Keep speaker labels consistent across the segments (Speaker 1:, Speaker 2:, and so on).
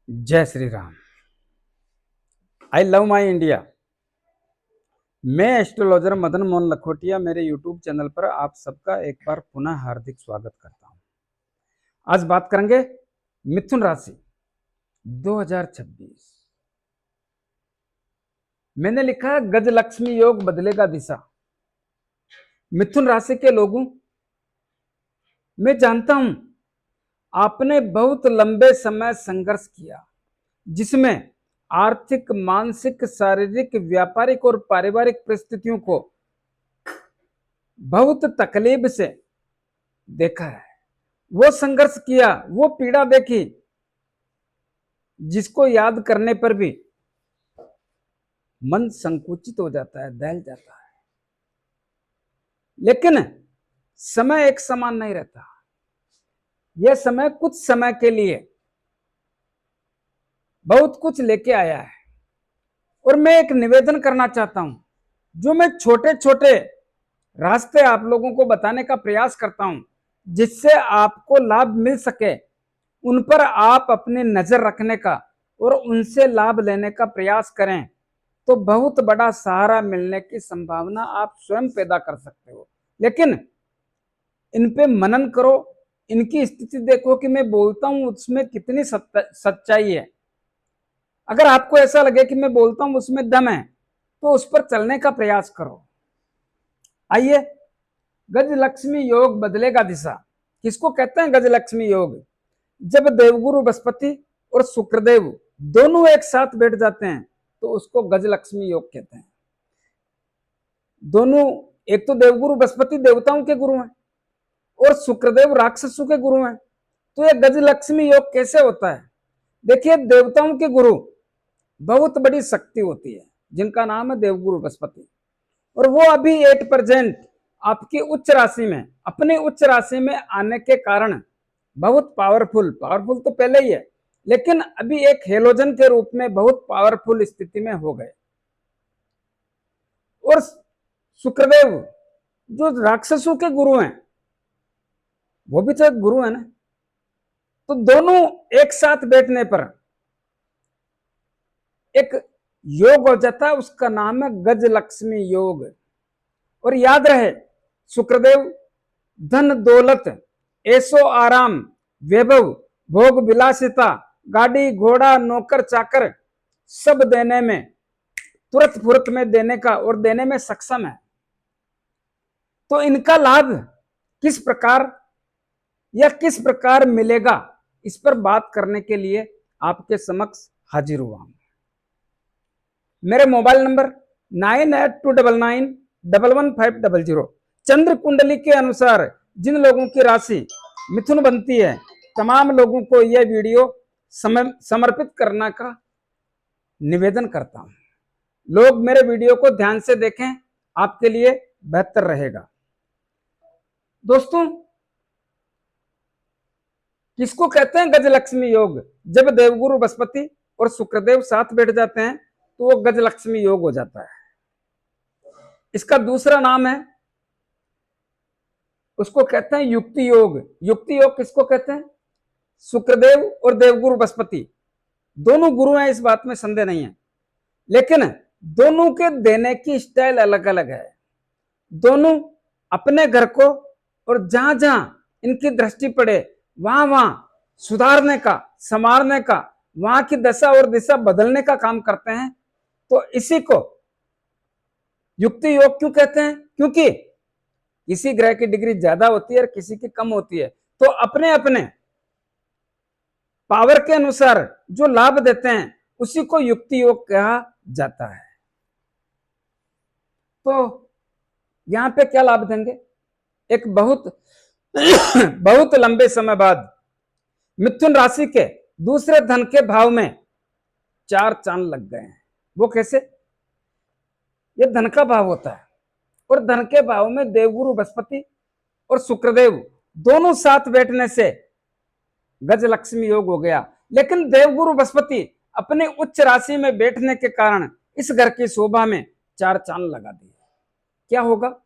Speaker 1: जय Shri Ram. I love my India. मैं astrologer Madan Mohan Lakhotia मेरे यूट्यूब चैनल पर आप सबका एक बार पुनः हार्दिक स्वागत करता हूं। आज बात करेंगे मिथुन राशि 2026। मैंने लिखा है गजलक्ष्मी योग बदलेगा दिशा। मिथुन राशि के लोगों, मैं जानता हूं आपने बहुत लंबे समय संघर्ष किया, जिसमें आर्थिक, मानसिक, शारीरिक, व्यापारिक और पारिवारिक परिस्थितियों को बहुत तकलीफ से देखा है। वो संघर्ष किया, वो पीड़ा देखी, जिसको याद करने पर भी मन संकुचित हो जाता है, दहल जाता है। लेकिन समय एक समान नहीं रहता। यह समय कुछ समय के लिए बहुत कुछ लेके आया है। और मैं एक निवेदन करना चाहता हूं, जो मैं छोटे छोटे रास्ते आप लोगों को बताने का प्रयास करता हूं, जिससे आपको लाभ मिल सके, उन पर आप अपनी नजर रखने का और उनसे लाभ लेने का प्रयास करें, तो बहुत बड़ा सहारा मिलने की संभावना आप स्वयं पैदा कर सकते हो। लेकिन इन पे मनन करो, इनकी स्थिति देखो कि मैं बोलता हूं उसमें कितनी सच्चाई है। अगर आपको ऐसा लगे कि मैं बोलता हूं उसमें दम है, तो उस पर चलने का प्रयास करो। आइए, गजलक्ष्मी योग बदलेगा दिशा। किसको कहते हैं गजलक्ष्मी योग? जब देवगुरु बृहस्पति और शुक्रदेव दोनों एक साथ बैठ जाते हैं तो उसको गजलक्ष्मी योग कहते हैं। दोनों, एक तो देवगुरु बृहस्पति देवताओं के गुरु हैं और शुक्रदेव राक्षसों के गुरु हैं। तो यह गजलक्ष्मी योग कैसे होता है? देखिए, देवताओं के गुरु बहुत बड़ी शक्ति होती है, जिनका नाम है देवगुरु बृहस्पति, और वो अभी 8% आपकी उच्च राशि में, अपने उच्च राशि में आने के कारण बहुत पावरफुल तो पहले ही है, लेकिन अभी एक हेलोजन के रूप में बहुत पावरफुल स्थिति में हो गए। और शुक्रदेव जो राक्षसों के गुरु हैं, वो भी तो एक गुरु है ना। तो दोनों एक साथ बैठने पर एक योग हो जाता है, उसका नाम है गजलक्ष्मी योग। और याद रहे, शुक्रदेव धन दौलत, ऐशो आराम, वैभव, भोग विलासिता, गाड़ी घोड़ा, नौकर चाकर सब देने में, तुरंत फुरत में देने का और देने में सक्षम है। तो इनका लाभ किस प्रकार या किस प्रकार मिलेगा, इस पर बात करने के लिए आपके समक्ष हाजिर हुआ हूं। मेरे मोबाइल नंबर 9829911500। चंद्र कुंडली के अनुसार जिन लोगों की राशि मिथुन बनती है, तमाम लोगों को यह वीडियो समर्पित करने का निवेदन करता हूं। लोग मेरे वीडियो को ध्यान से देखें, आपके लिए बेहतर रहेगा। दोस्तों, किसको कहते हैं गजलक्ष्मी योग? जब देवगुरु बृहस्पति और शुक्रदेव साथ बैठ जाते हैं तो वो गजलक्ष्मी योग हो जाता है। इसका दूसरा नाम है, उसको कहते हैं युक्ति योग। युक्ति योग किसको कहते हैं? शुक्रदेव और देवगुरु बृहस्पति दोनों गुरु हैं, इस बात में संदेह नहीं है, लेकिन दोनों के देने की स्टाइल अलग अलग है। दोनों अपने घर को और जहां जहां इनकी दृष्टि पड़े वहां वहां सुधारने का, संवारने का, वहां की दशा और दिशा बदलने का काम करते हैं। तो इसी को युक्ति योग क्यों कहते हैं? क्योंकि किसी ग्रह की डिग्री ज्यादा होती है और किसी की कम होती है, तो अपने अपने पावर के अनुसार जो लाभ देते हैं उसी को युक्ति योग कहा जाता है। तो यहां पे क्या लाभ देंगे? एक बहुत बहुत लंबे समय बाद मिथुन राशि के दूसरे धन के भाव में 4 चांद लग गए हैं। वो कैसे? ये धन का भाव होता है और धन के भाव में देवगुरु बृहस्पति और शुक्रदेव दोनों साथ बैठने से गजलक्ष्मी योग हो गया। लेकिन देवगुरु बृहस्पति अपने उच्च राशि में बैठने के कारण इस घर की शोभा में 4 चांद लगा दिए। क्या होगा?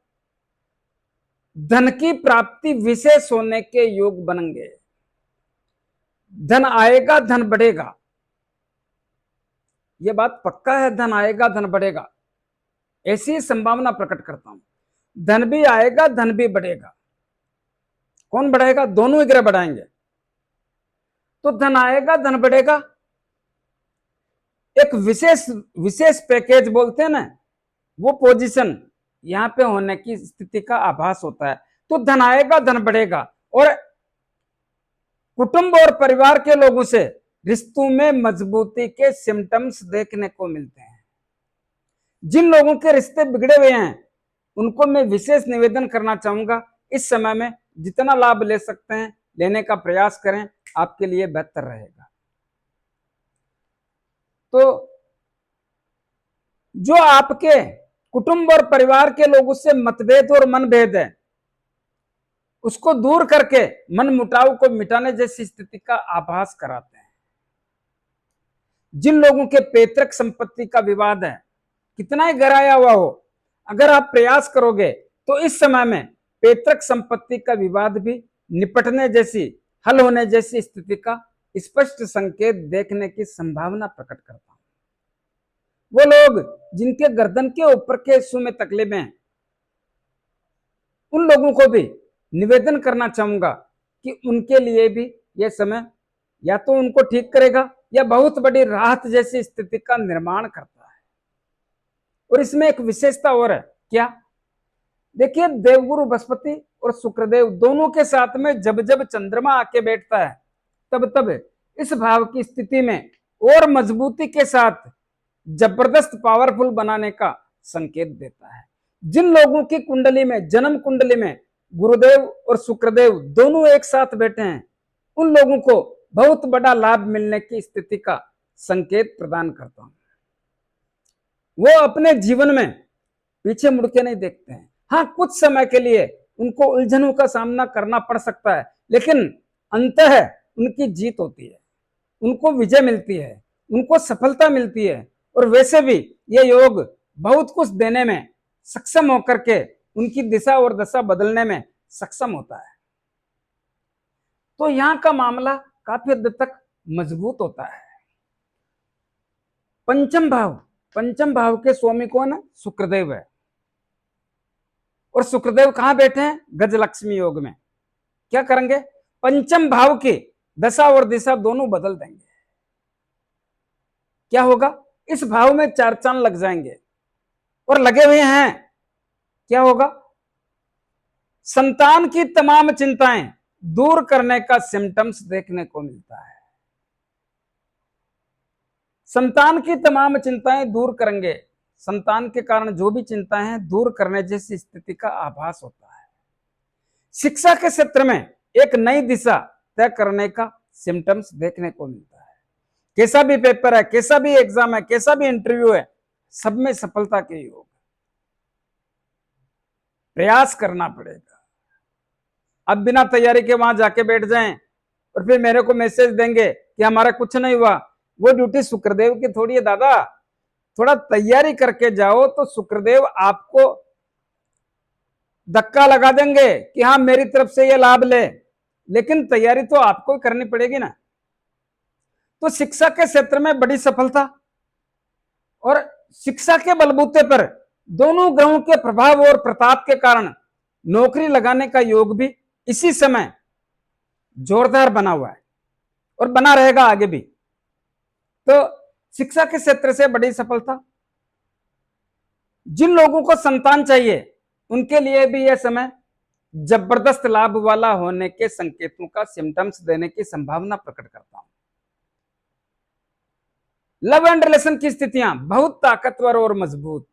Speaker 1: धन की प्राप्ति विशेष होने के योग बनेंगे। धन आएगा, धन बढ़ेगा, ये बात पक्का है, धन आएगा धन बढ़ेगा, ऐसी संभावना प्रकट करता हूं। धन भी आएगा धन भी बढ़ेगा। कौन बढ़ाएगा? दोनों ही ग्रह बढ़ाएंगे। तो धन आएगा धन बढ़ेगा, एक विशेष विशेष पैकेज बोलते हैं ना, वो पोजीशन यहां पे होने की स्थिति का आभास होता है। तो धन आएगा धन बढ़ेगा, और कुटुंब और परिवार के लोगों से रिश्तों में मजबूती के सिम्टम्स देखने को मिलते हैं। जिन लोगों के रिश्ते बिगड़े हुए हैं उनको मैं विशेष निवेदन करना चाहूंगा, इस समय में जितना लाभ ले सकते हैं लेने का प्रयास करें, आपके लिए बेहतर रहेगा। तो जो आपके कुटुंब और परिवार के लोगों से मतभेद और मनभेद है, उसको दूर करके मन मुटाव को मिटाने जैसी स्थिति का आभास कराते हैं। जिन लोगों के पैतृक संपत्ति का विवाद है, कितना ही गहराया हुआ हो, अगर आप प्रयास करोगे तो इस समय में पैतृक संपत्ति का विवाद भी निपटने जैसी, हल होने जैसी स्थिति का स्पष्ट संकेत देखने की संभावना प्रकट करता हूं। वो लोग जिनके गर्दन के ऊपर के हिस्सों में तकलीफें हैं, उन लोगों को भी निवेदन करना चाहूंगा कि उनके लिए भी यह समय या तो उनको ठीक करेगा या बहुत बड़ी राहत जैसी स्थिति का निर्माण करता है। और इसमें एक विशेषता और है, क्या? देखिए, देवगुरु बृहस्पति और शुक्रदेव दोनों के साथ में जब जब चंद्रमा आके बैठता है, तब तब इस भाव की स्थिति में और मजबूती के साथ जबरदस्त पावरफुल बनाने का संकेत देता है। जिन लोगों की कुंडली में, जन्म कुंडली में गुरुदेव और शुक्रदेव दोनों एक साथ बैठे हैं, उन लोगों को बहुत बड़ा लाभ मिलने की स्थिति का संकेत प्रदान करता हूं। वो अपने जीवन में पीछे मुड़ के नहीं देखते हैं। हाँ, कुछ समय के लिए उनको उलझनों का सामना करना पड़ सकता है, लेकिन अंततः उनकी जीत होती है, उनको विजय मिलती है, उनको सफलता मिलती है। और वैसे भी ये योग बहुत कुछ देने में सक्षम होकर के उनकी दिशा और दशा बदलने में सक्षम होता है। तो यहां का मामला काफी हद तक मजबूत होता है। पंचम भाव के स्वामी कौन है? शुक्रदेव है। और शुक्रदेव कहां बैठे हैं? गजलक्ष्मी योग में। क्या करेंगे? पंचम भाव की दशा और दिशा दोनों बदल देंगे। क्या होगा? इस भाव में चार चांद लग जाएंगे, और लगे हुए हैं। क्या होगा? संतान की तमाम चिंताएं दूर करने का सिम्टम्स देखने को मिलता है। संतान की तमाम चिंताएं दूर करेंगे, संतान के कारण जो भी चिंताएं हैं दूर करने जैसी स्थिति का आभास होता है। शिक्षा के क्षेत्र में एक नई दिशा तय करने का सिम्टम्स देखने को मिलता है। कैसा भी पेपर है, कैसा भी एग्जाम है, कैसा भी इंटरव्यू है, सब में सफलता के योग। प्रयास करना पड़ेगा। अब बिना तैयारी के वहां जाके बैठ जाएं और फिर मेरे को मैसेज देंगे कि हमारा कुछ नहीं हुआ, वो ड्यूटी शुक्रदेव की थोड़ी है दादा। थोड़ा तैयारी करके जाओ तो शुक्रदेव आपको धक्का लगा देंगे कि हाँ मेरी तरफ से ये लाभ ले, लेकिन तैयारी तो आपको ही करनी पड़ेगी ना। तो शिक्षा के क्षेत्र में बड़ी सफलता और शिक्षा के बलबूते पर दोनों ग्रहों के प्रभाव और प्रताप के कारण नौकरी लगाने का योग भी इसी समय जोरदार बना हुआ है और बना रहेगा आगे भी। तो शिक्षा के क्षेत्र से बड़ी सफलता। जिन लोगों को संतान चाहिए उनके लिए भी यह समय जबरदस्त लाभ वाला होने के संकेतों का सिम्टम्स देने की संभावना प्रकट करता हूं। लव एंड रिलेशन की स्थितियां बहुत ताकतवर और मजबूत।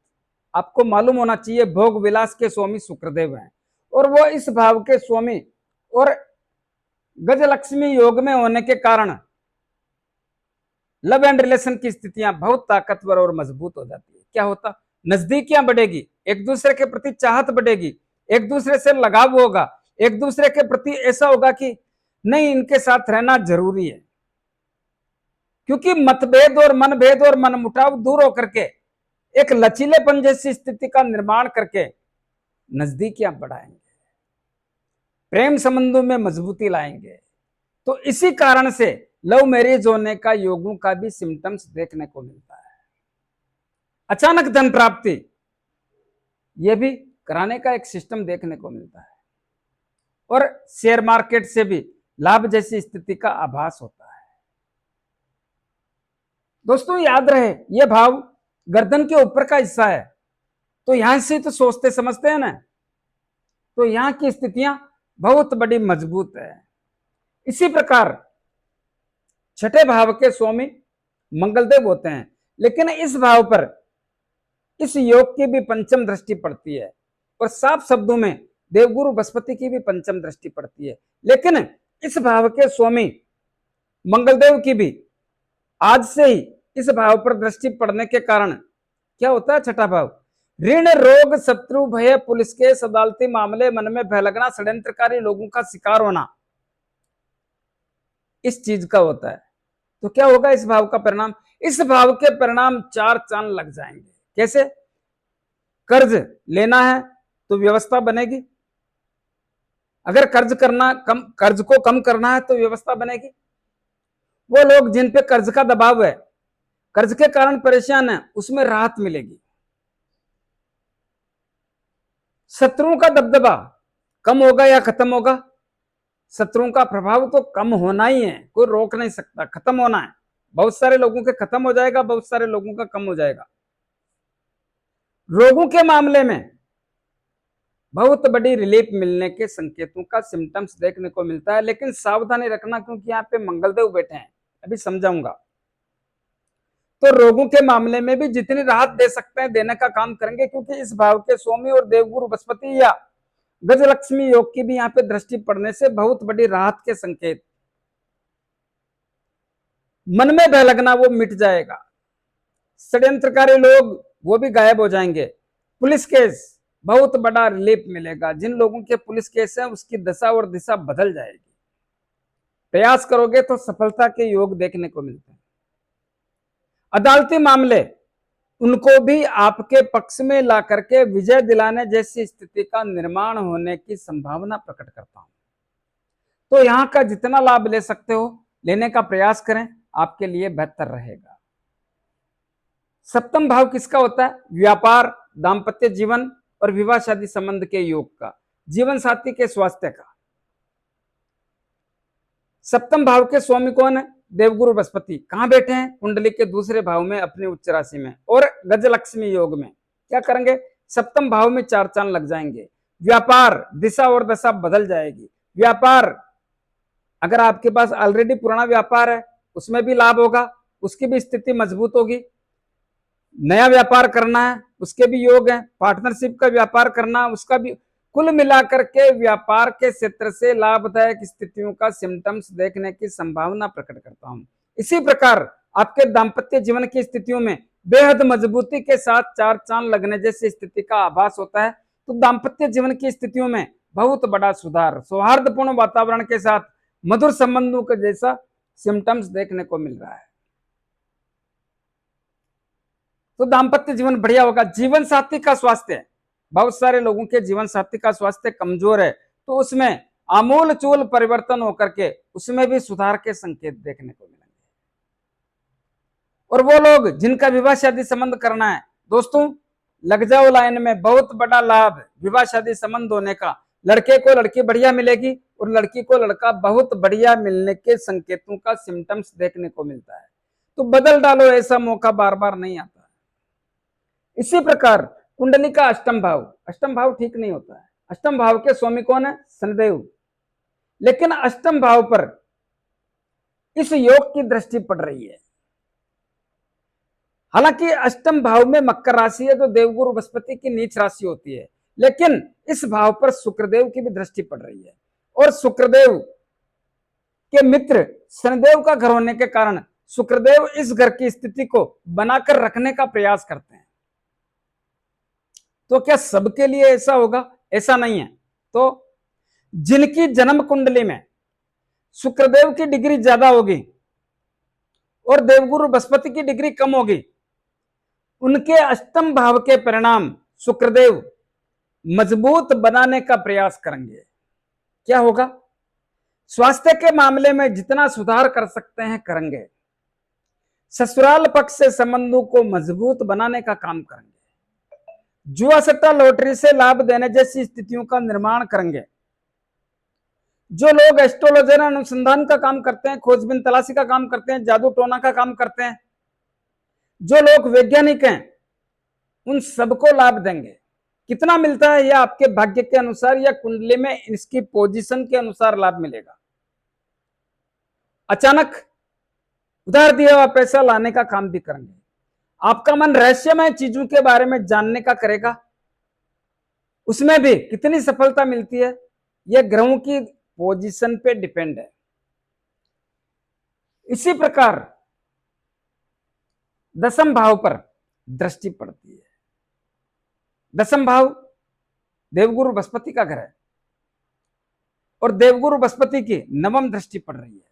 Speaker 1: आपको मालूम होना चाहिए भोग विलास के स्वामी शुक्रदेव हैं, और वो इस भाव के स्वामी और गजलक्ष्मी योग में होने के कारण लव एंड रिलेशन की स्थितियां बहुत ताकतवर और मजबूत हो जाती है। क्या होता? नजदीकियां बढ़ेगी, एक दूसरे के प्रति चाहत बढ़ेगी, एक दूसरे से लगाव होगा, एक दूसरे के प्रति ऐसा होगा कि नहीं इनके साथ रहना जरूरी है, क्योंकि मतभेद और मनभेद और मनमुटाव दूर होकर के एक लचीलेपन जैसी स्थिति का निर्माण करके नजदीकियां बढ़ाएंगे, प्रेम संबंधों में मजबूती लाएंगे। तो इसी कारण से लव मैरिज होने का योगों का भी सिम्टम्स देखने को मिलता है। अचानक धन प्राप्ति, यह भी कराने का एक सिस्टम देखने को मिलता है। और शेयर मार्केट से भी लाभ जैसी स्थिति का आभास होता है। दोस्तों याद रहे, यह भाव गर्दन के ऊपर का हिस्सा है, तो यहां से तो सोचते समझते हैं ना, तो यहां की स्थितियां बहुत बड़ी मजबूत है। इसी प्रकार छठे भाव के स्वामी मंगलदेव होते हैं, लेकिन इस भाव पर इस योग की भी पंचम दृष्टि पड़ती है, और साफ शब्दों में देवगुरु बृहस्पति की भी पंचम दृष्टि पड़ती है। लेकिन इस भाव के स्वामी मंगलदेव की भी आज से ही इस भाव पर दृष्टि पड़ने के कारण क्या होता है, छठा भाव ऋण रोग शत्रु भय पुलिस केस अदालती मामले मन में भय लगना षड्यंत्रकारी लोगों का शिकार होना, इस चीज का होता है। तो क्या होगा इस भाव का परिणाम, इस भाव के परिणाम चार चांद लग जाएंगे। कैसे, कर्ज लेना है तो व्यवस्था बनेगी, अगर कर्ज को कम करना है तो व्यवस्था बनेगी। वो लोग जिन पे कर्ज का दबाव है, कर्ज के कारण परेशान है, उसमें राहत मिलेगी। शत्रुओं का दबदबा कम होगा या खत्म होगा, शत्रुओं का प्रभाव तो कम होना ही है, कोई रोक नहीं सकता, खत्म होना है। बहुत सारे लोगों के खत्म हो जाएगा, बहुत सारे लोगों का कम हो जाएगा। रोगों के मामले में बहुत बड़ी रिलीफ मिलने के संकेतों का सिम्टम्स देखने को मिलता है, लेकिन सावधानी रखना, क्योंकि यहाँ पे मंगलदेव बैठे हैं, अभी समझाऊंगा। तो रोगों के मामले में भी जितनी राहत दे सकते हैं देने का काम करेंगे, क्योंकि इस भाव के स्वामी और देवगुरु बृहस्पति या गजलक्ष्मी योग की भी यहाँ पे दृष्टि पड़ने से बहुत बड़ी राहत के संकेत, मन में भय लगना वो मिट जाएगा, षड्यंत्रकारी लोग वो भी गायब हो जाएंगे, पुलिस केस बहुत बड़ा रिलीफ मिलेगा, जिन लोगों के पुलिस केस है उसकी दशा और दिशा बदल जाएगी। प्रयास करोगे तो सफलता के योग देखने को मिलते हैं। अदालती मामले उनको भी आपके पक्ष में ला करके विजय दिलाने जैसी स्थिति का निर्माण होने की संभावना प्रकट करता हूं। तो यहां का जितना लाभ ले सकते हो लेने का प्रयास करें, आपके लिए बेहतर रहेगा। सप्तम भाव किसका होता है, व्यापार, दाम्पत्य जीवन और विवाह शादी संबंध के योग का, जीवन साथी के स्वास्थ्य का। सप्तम भाव के स्वामी कौन है, देवगुरु बृहस्पति। कहां बैठे हैं, कुंडली के दूसरे भाव में अपनी उच्च राशि में, और गजलक्ष्मी योग में। क्या करेंगे, सप्तम भाव में चार चांद लग जाएंगे। व्यापार दिशा और दशा बदल जाएगी। व्यापार अगर आपके पास ऑलरेडी पुराना व्यापार है उसमें भी लाभ होगा, उसकी भी स्थिति मजबूत होगी। नया व्यापार करना है उसके भी योग है, पार्टनरशिप का व्यापार करना उसका भी, कुल मिलाकर के व्यापार के क्षेत्र से लाभदायक स्थितियों का सिम्टम्स देखने की संभावना प्रकट करता हूं। इसी प्रकार आपके दाम्पत्य जीवन की स्थितियों में बेहद मजबूती के साथ चार चांद लगने जैसी स्थिति का आभास होता है। तो दाम्पत्य जीवन की स्थितियों में बहुत बड़ा सुधार, सौहार्दपूर्ण वातावरण के साथ मधुर संबंधों के जैसा सिम्टम्स देखने को मिल रहा है। तो दाम्पत्य जीवन बढ़िया होगा। जीवन साथी का स्वास्थ्य, बहुत सारे लोगों के जीवन साथी का स्वास्थ्य कमजोर है, तो उसमें आमूल चूल परिवर्तन होकर के उसमें भी सुधार के संकेत देखने को मिलेंगे। और वो लोग जिनका विवाह शादी संबंध करना है, दोस्तों लग जाओ लाइन में, बहुत बड़ा लाभ विवाह शादी संबंध होने का। लड़के को लड़की बढ़िया मिलेगी और लड़की को लड़का बहुत बढ़िया मिलने के संकेतों का सिम्टम्स देखने को मिलता है। तो बदल डालो, ऐसा मौका बार बार नहीं आता। इसी प्रकार कुंडली का अष्टम भाव ठीक नहीं होता है। अष्टम भाव के स्वामी कौन है, शनिदेव। लेकिन अष्टम भाव पर इस योग की दृष्टि पड़ रही है। हालांकि अष्टम भाव में मकर राशि है जो देवगुरु बृहस्पति की नीच राशि होती है, लेकिन इस भाव पर शुक्रदेव की भी दृष्टि पड़ रही है, और शुक्रदेव के मित्र शनिदेव का घर होने के कारण शुक्रदेव इस घर की स्थिति को बनाकर रखने का प्रयास करते हैं। तो क्या सबके लिए ऐसा होगा, ऐसा नहीं है। तो जिनकी जन्म कुंडली में शुक्रदेव की डिग्री ज्यादा होगी और देवगुरु बृहस्पति की डिग्री कम होगी, उनके अष्टम भाव के परिणाम शुक्रदेव मजबूत बनाने का प्रयास करेंगे। क्या होगा, स्वास्थ्य के मामले में जितना सुधार कर सकते हैं करेंगे। ससुराल पक्ष से संबंधों को मजबूत बनाने का काम करेंगे। जुआ सट्टा लॉटरी से लाभ देने जैसी स्थितियों का निर्माण करेंगे। जो लोग एस्ट्रोलॉजर अनुसंधान का काम करते हैं, खोजबीन तलाशी का काम करते हैं, जादू टोना का काम करते हैं, जो लोग वैज्ञानिक हैं, उन सबको लाभ देंगे। कितना मिलता है यह आपके भाग्य के अनुसार या कुंडली में इसकी पोजीशन के अनुसार लाभ मिलेगा। अचानक उधार दिया हुआ पैसा लाने का काम भी करेंगे। आपका मन रहस्यमय चीजों के बारे में जानने का करेगा, उसमें भी कितनी सफलता मिलती है यह ग्रहों की पोजीशन पे डिपेंड है। इसी प्रकार दसम भाव पर दृष्टि पड़ती है। दसम भाव देवगुरु बृहस्पति का घर है और देवगुरु बृहस्पति की नवम दृष्टि पड़ रही है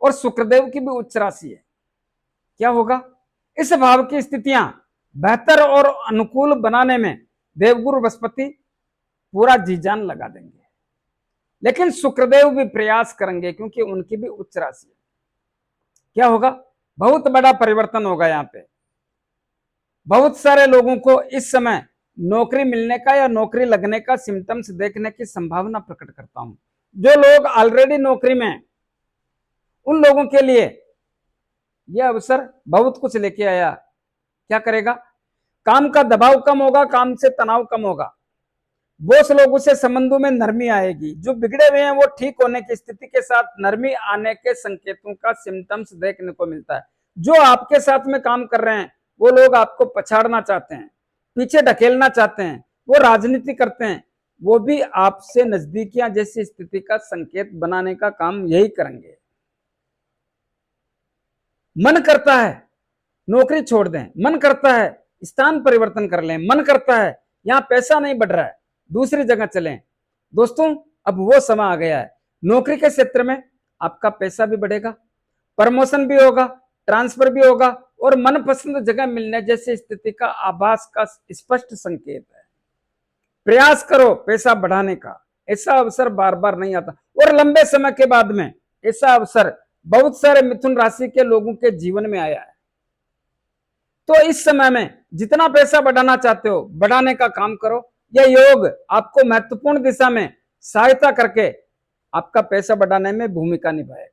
Speaker 1: और शुक्रदेव की भी उच्च राशि है। क्या होगा, इस भाव की स्थितियां बेहतर और अनुकूल बनाने में देवगुरु बृहस्पति पूरा जी जान लगा देंगे, लेकिन शुक्रदेव भी प्रयास करेंगे क्योंकि उनकी भी उच्च राशि है। क्या होगा, बहुत बड़ा परिवर्तन होगा। यहाँ पे बहुत सारे लोगों को इस समय नौकरी मिलने का या नौकरी लगने का सिम्टम्स देखने की संभावना प्रकट करता हूं। जो लोग ऑलरेडी नौकरी में हैं, उन लोगों के लिए यह अवसर बहुत कुछ लेके आया। क्या करेगा, काम का दबाव कम होगा, काम से तनाव कम होगा, बॉस लोगों से संबंधों में नरमी आएगी। जो बिगड़े हुए हैं वो ठीक होने की स्थिति के साथ नरमी आने के संकेतों का सिम्टम्स देखने को मिलता है। जो आपके साथ में काम कर रहे हैं वो लोग आपको पछाड़ना चाहते हैं, पीछे ढकेलना चाहते हैं, वो राजनीति करते हैं, वो भी आपसे नजदीकियां जैसी स्थिति का संकेत बनाने का काम यही करेंगे। मन करता है नौकरी छोड़ दें, मन करता है स्थान परिवर्तन कर लें, मन करता है यहां पैसा नहीं बढ़ रहा है दूसरी जगह चलें। दोस्तों, अब वो समय आ गया है। नौकरी के क्षेत्र में आपका पैसा भी बढ़ेगा, प्रमोशन भी होगा, ट्रांसफर भी होगा और मनपसंद जगह मिलने जैसी स्थिति का आभास का स्पष्ट संकेत है। प्रयास करो पैसा बढ़ाने का, ऐसा अवसर बार बार नहीं आता और लंबे समय के बाद में ऐसा अवसर बहुत सारे मिथुन राशि के लोगों के जीवन में आया है। तो इस समय में जितना पैसा बढ़ाना चाहते हो बढ़ाने का काम करो। यह योग आपको महत्वपूर्ण दिशा में सहायता करके आपका पैसा बढ़ाने में भूमिका निभाएगा।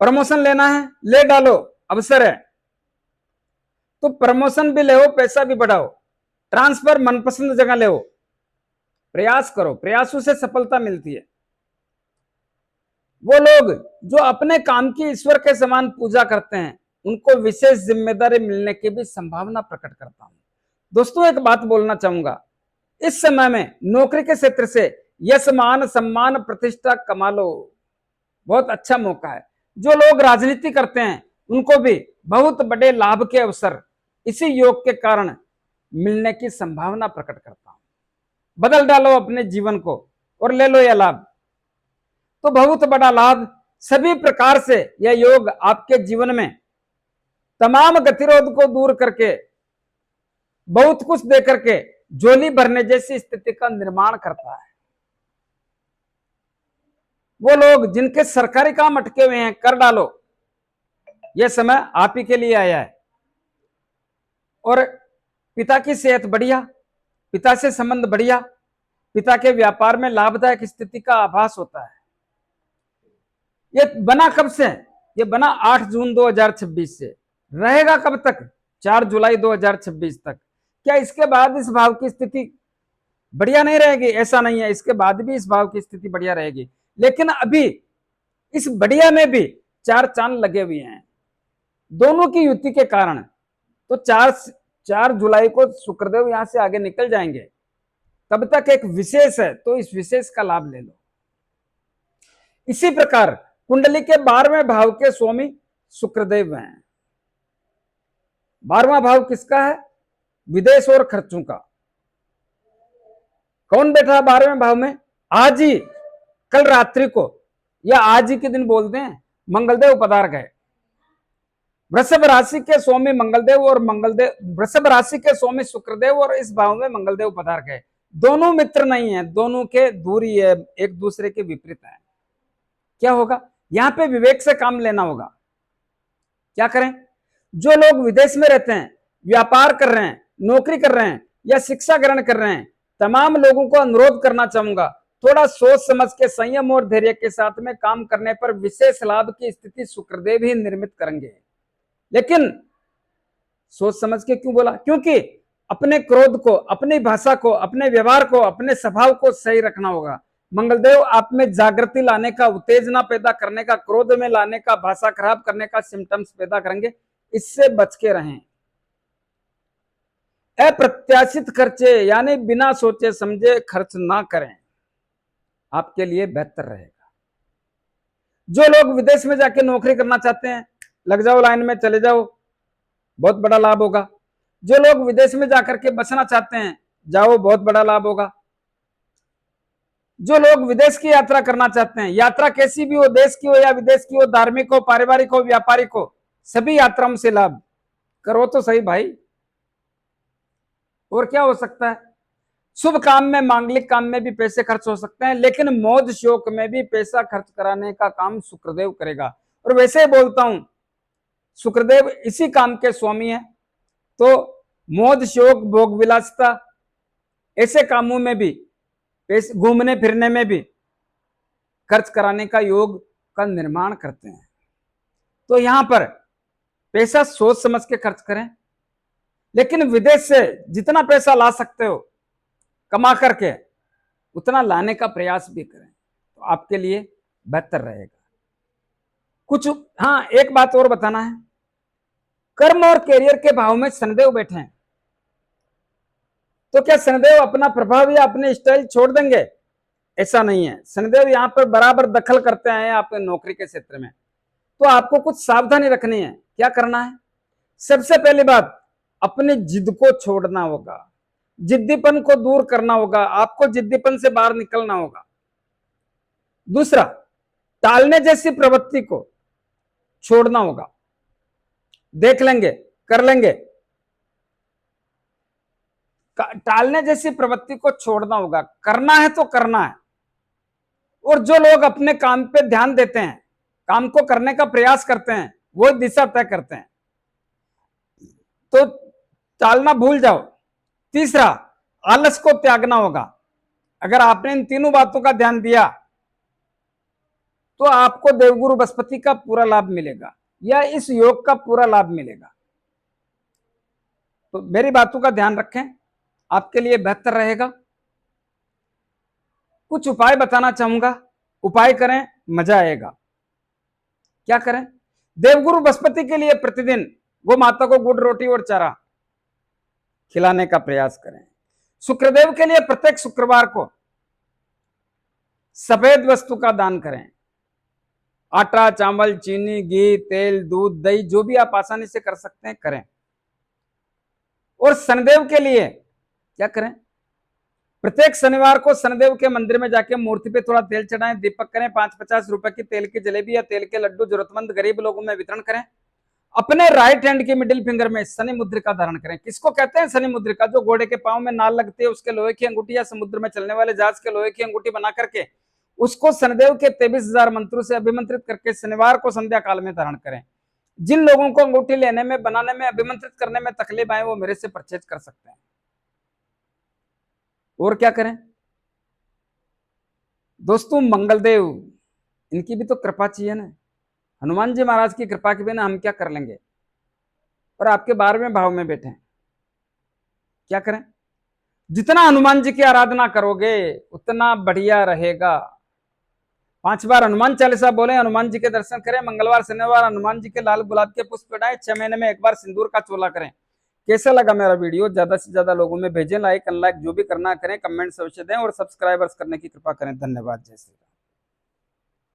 Speaker 1: प्रमोशन लेना है, ले डालो, अवसर है तो प्रमोशन भी ले, पैसा भी बढ़ाओ, ट्रांसफर मनपसंद जगह ले, प्रयास करो, प्रयासों से सफलता मिलती है। वो लोग जो अपने काम की ईश्वर के समान पूजा करते हैं उनको विशेष जिम्मेदारी मिलने की भी संभावना प्रकट करता हूं। दोस्तों, एक बात बोलना चाहूंगा, इस समय में नौकरी के क्षेत्र से यश मान सम्मान प्रतिष्ठा कमा लो, बहुत अच्छा मौका है। जो लोग राजनीति करते हैं उनको भी बहुत बड़े लाभ के अवसर इसी योग के कारण मिलने की संभावना प्रकट करता हूं। बदल डालो अपने जीवन को और ले लो यह लाभ। तो बहुत बड़ा लाभ सभी प्रकार से यह योग आपके जीवन में तमाम गतिरोध को दूर करके बहुत कुछ दे करके झोली भरने जैसी स्थिति का निर्माण करता है। वो लोग जिनके सरकारी काम अटके हुए हैं कर डालो, यह समय आप ही के लिए आया है। और पिता की सेहत बढ़िया, पिता से संबंध बढ़िया, पिता के व्यापार में लाभदायक स्थिति का आभास होता है। यह बना कब से? यह बना 8 जून 2026 से, रहेगा कब तक? 4 जुलाई 2026 तक। क्या इसके बाद इस भाव की स्थिति बढ़िया नहीं रहेगी? ऐसा नहीं है, इसके बाद भी इस भाव की स्थिति बढ़िया रहेगी, लेकिन अभी इस बढ़िया में भी 4 चांद लगे हुए हैं दोनों की युति के कारण। तो 4 जुलाई को शुक्रदेव यहां से आगे निकल जाएंगे, तब तक एक विशेष है, तो इस विशेष का लाभ ले लो। इसी प्रकार कुंडली के 12वें भाव के स्वामी शुक्रदेव हैं। 12वां भाव किसका है? विदेश और खर्चों का। कौन बैठा 12वें भाव में? आज ही, कल रात्रि को या आज ही के दिन बोलते हैं, मंगलदेव पधार गए। वृषभ राशि के स्वामी मंगलदेव और वृषभ राशि के स्वामी शुक्रदेव और इस भाव में मंगलदेव पधार गए। दोनों मित्र नहीं है, दोनों के दूरी है, एक दूसरे के विपरीत है। क्या होगा? यहां पे विवेक से काम लेना होगा। क्या करें? जो लोग विदेश में रहते हैं, व्यापार कर रहे हैं, नौकरी कर रहे हैं या शिक्षा ग्रहण कर रहे हैं, तमाम लोगों को अनुरोध करना चाहूंगा, थोड़ा सोच समझ के संयम और धैर्य के साथ में काम करने पर विशेष लाभ की स्थिति शुक्रदेव ही निर्मित करेंगे। लेकिन सोच समझ के क्यों बोला? क्योंकि अपने क्रोध को, अपनी भाषा को, अपने व्यवहार को, अपने स्वभाव को सही रखना होगा। मंगलदेव आप में जागृति लाने का, उत्तेजना पैदा करने का, क्रोध में लाने का, भाषा खराब करने का सिम्टम्स पैदा करेंगे। इससे बच के रहें। अप्रत्याशित खर्चे यानी बिना सोचे समझे खर्च ना करें, आपके लिए बेहतर रहेगा। जो लोग विदेश में जाके नौकरी करना चाहते हैं, लग जाओ लाइन में, चले जाओ, बहुत बड़ा लाभ होगा। जो लोग विदेश में जाकर के बसना चाहते हैं, जाओ, बहुत बड़ा लाभ होगा। जो लोग विदेश की यात्रा करना चाहते हैं, यात्रा कैसी भी हो, देश की हो या विदेश की हो, धार्मिक हो, पारिवारिक हो, व्यापारिक हो, सभी यात्राओं से लाभ करो तो सही भाई। और क्या हो सकता है? शुभ काम में, मांगलिक काम में भी पैसे खर्च हो सकते हैं, लेकिन मौज शौक में भी पैसा खर्च कराने का काम शुक्रदेव करेगा। और वैसे ही बोलता हूं, शुक्रदेव इसी काम के स्वामी है, तो मौज शौक, भोग विलासिता, ऐसे कामों में भी, पैसे घूमने फिरने में भी खर्च कराने का योग का निर्माण करते हैं। तो यहां पर पैसा सोच समझ के खर्च करें, लेकिन विदेश से जितना पैसा ला सकते हो कमा करके, उतना लाने का प्रयास भी करें, तो आपके लिए बेहतर रहेगा। कुछ एक बात और बताना है, कर्म और कैरियर के भाव में शनिदेव बैठे हैं, तो क्या शनिदेव अपना प्रभाव या अपने स्टाइल छोड़ देंगे? ऐसा नहीं है। शनिदेव यहां पर बराबर दखल करते हैं आपके नौकरी के क्षेत्र में, तो आपको कुछ सावधानी रखनी है। क्या करना है? सबसे पहली बात, अपनी जिद को छोड़ना होगा, जिद्दीपन को दूर करना होगा, आपको जिद्दीपन से बाहर निकलना होगा। दूसरा, टालने जैसी प्रवृत्ति को छोड़ना होगा। देख लेंगे, कर लेंगे, टालने जैसी प्रवृत्ति को छोड़ना होगा। करना है तो करना है। और जो लोग अपने काम पे ध्यान देते हैं, काम को करने का प्रयास करते हैं, वो दिशा तय करते हैं, तो टालना भूल जाओ। तीसरा, आलस को त्यागना होगा। अगर आपने इन तीनों बातों का ध्यान दिया तो आपको देवगुरु बृहस्पति का पूरा लाभ मिलेगा, या इस योग का पूरा लाभ मिलेगा। तो मेरी बातों का ध्यान रखें, आपके लिए बेहतर रहेगा। कुछ उपाय बताना चाहूंगा, उपाय करें, मजा आएगा। क्या करें? देवगुरु बृहस्पति के लिए प्रतिदिन गौ माता को गुड़, रोटी और चारा खिलाने का प्रयास करें। शुक्रदेव के लिए प्रत्येक शुक्रवार को सफेद वस्तु का दान करें। आटा, चावल, चीनी, घी, तेल, दूध, दही, जो भी आप आसानी से कर सकते हैं करें। और शनिदेव के लिए क्या करें? प्रत्येक शनिवार को शनिदेव के मंदिर में जाके मूर्ति पे थोड़ा तेल चढ़ाएं, दीपक करें, 5-50 रुपए की तेल की जलेबी या तेल के लड्डू जरूरतमंद गरीब लोगों में वितरण करें। अपने राइट हैंड की मिडिल फिंगर में शनि मुद्रिका धारण करें। किसको कहते हैं शनि मुद्रिका? जो घोड़े के पांव में नाल लगती है, उसके लोहे की अंगूठी, या समुद्र में चलने वाले जहाज के लोहे की अंगूठी बना करके उसको शनिदेव के 23,000 मंत्रों से अभिमंत्रित करके शनिवार को संध्या काल में धारण करें। जिन लोगों को अंगूठी लेने में, बनाने में, अभिमंत्रित करने में तकलीफ आए, वो मेरे से परचेज कर सकते हैं। और क्या करें दोस्तों? मंगलदेव, इनकी भी तो कृपा चाहिए ना। हनुमान जी महाराज की कृपा के बिना हम क्या कर लेंगे? और आपके 12वें भाव में बैठे हैं। क्या करें? जितना हनुमान जी की आराधना करोगे उतना बढ़िया रहेगा। 5 बार हनुमान चालीसा बोले, हनुमान जी के दर्शन करें, मंगलवार शनिवार हनुमान जी के लाल गुलाब के पुष्प चढ़ाएं, 6 महीने में 1 बार सिंदूर का चोला करें। कैसा लगा मेरा वीडियो? ज्यादा से ज्यादा लोगों में भेजें, लाइक अनलाइक जो भी करना करें, कमेंट अवश्य दें और सब्सक्राइबर्स करने की कृपा करें। धन्यवाद। जय श्री राम।